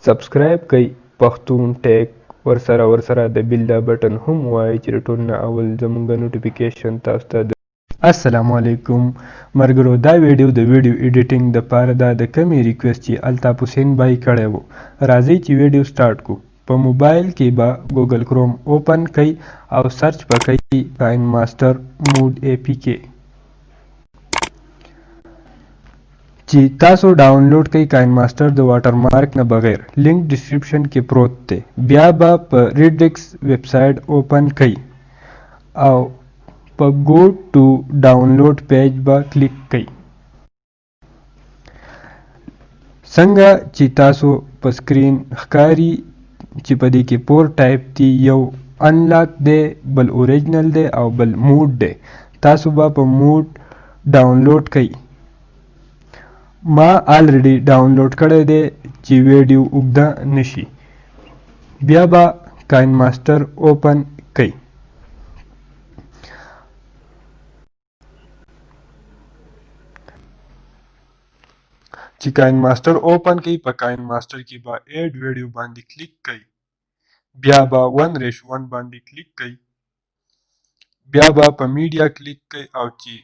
سبسکرایب کړئ پښتون ټیک ورسره د بیل دا بټن هم وایي چې ټول نه اول زموږ نوټیفیکیشن تاسو ته السلام علیکم مرګرو. دا ویډیو د ویډیو ایډیټینګ د پاره دا د کمی ریکوست چې الطاف حسین بای کړی وو. راځئ چې ویډیو سٹارټ کو. په موبایل کې به ګوګل کروم اوپن کړئ او سرچ وکړئ کاین ماسټر موډ اے پی کې چې تاسو ډاونلوډ کړئ. کاین ماسټر د واټر مارک نه بغیر لینک ډسکرپشن کې پروت دی. بیا به په ریډکس ویب سایټ اوپن کړئ او په گو ټو ډاونلوډ پیج به کلیک کړئ. څنګه چې تاسو په سکرین ښکاري چې په دې کې 4 ټایپ دي، یو انلاک دی، بل اوریجنل دی او بل موډ دی. تاسو به په موډ ډاونلوډ کړئ. ما آلریډي ډاونلوډ کړی دی چې ویډیو اوږده نشي. بیا به کاین ماسټر اوپن کړئ. چې کاین ماسټر اوپن کړئ، په کاین ماسټر کې به ایډ ویډیو باندې کلیک کړئ. بیا به 1:1 باندې کلیک کړئ. بیا به په میډیا کلیک کړئ او چې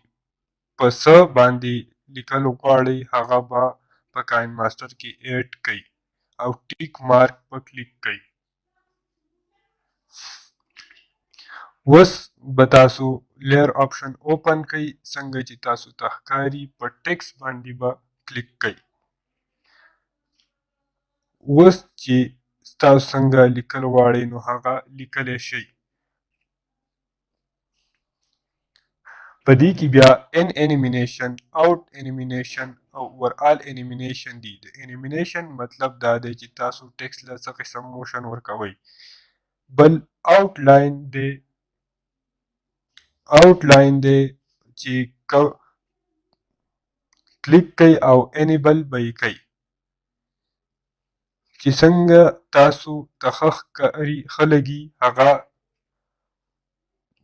په څه باندې لیکل غواړئ هغه به په کاین ماسټر کې ایډ کړئ او ټیک مارک په کلیک کړئ. اوس به تاسو لیر آپشن اوپن کړئ. څنګه چې تاسو ته ښکاري په ټیکس باندې به کلیک کړئ. اوس چې تاسو څنګه لیکل غواړئ نو هغه لیکلی شئ. په دې کې بیا ان انیمیشن، آوټ انیمیشن او اوورآل انیمیشن دي. د انیمیشن مطلب دا دی چې تاسو ټیکس له څه قسم موشن ورکوئ. بل آوټ لاین دی چې کلیک کړئ او انیبل به یې کړئ چې څنګه تاسو ته ښه لګي هغه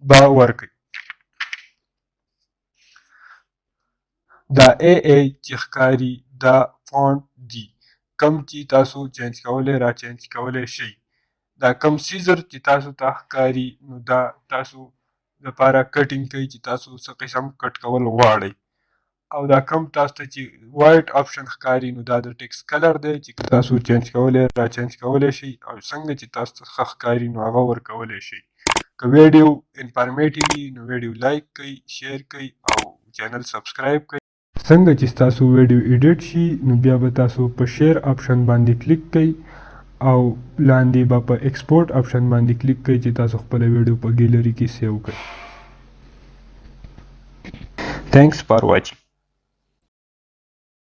به ورکړئ. دا ای چې ښکاري دا فونټ دي، کم چې تاسو چینج کولی را چینج کولی شئ. دا کم سیزر چې تاسو ته ښکاري نو دا تاسو لپاره کټینګ کوي چې تاسو څه قسم کټ کول غواړئ. او دا کم تاسو ته چې وایټ آپشن ښکاري نو دا د ټیکس کلر دی چې تاسو چینج کولی را چینج کولی شئ او څنګه چې تاسو ته ښه ښکاري نو هغه ورکولی شئ. که ویډیو انفارمیټیو وي نو ویډیو لایک کړئ، شیر کړئ او چینل سبسکرایب کړئ. څنګه چې تاسو ویډیو ایډیټ شي نو بیا به تاسو په شیر آپشن باندې کلیک کړئ او لاندې به په ایکسپورټ آپشن باندې کلیک کړئ چې تاسو خپل ویډیو په ګیلري کې سیو کړئ. Thanks for watching.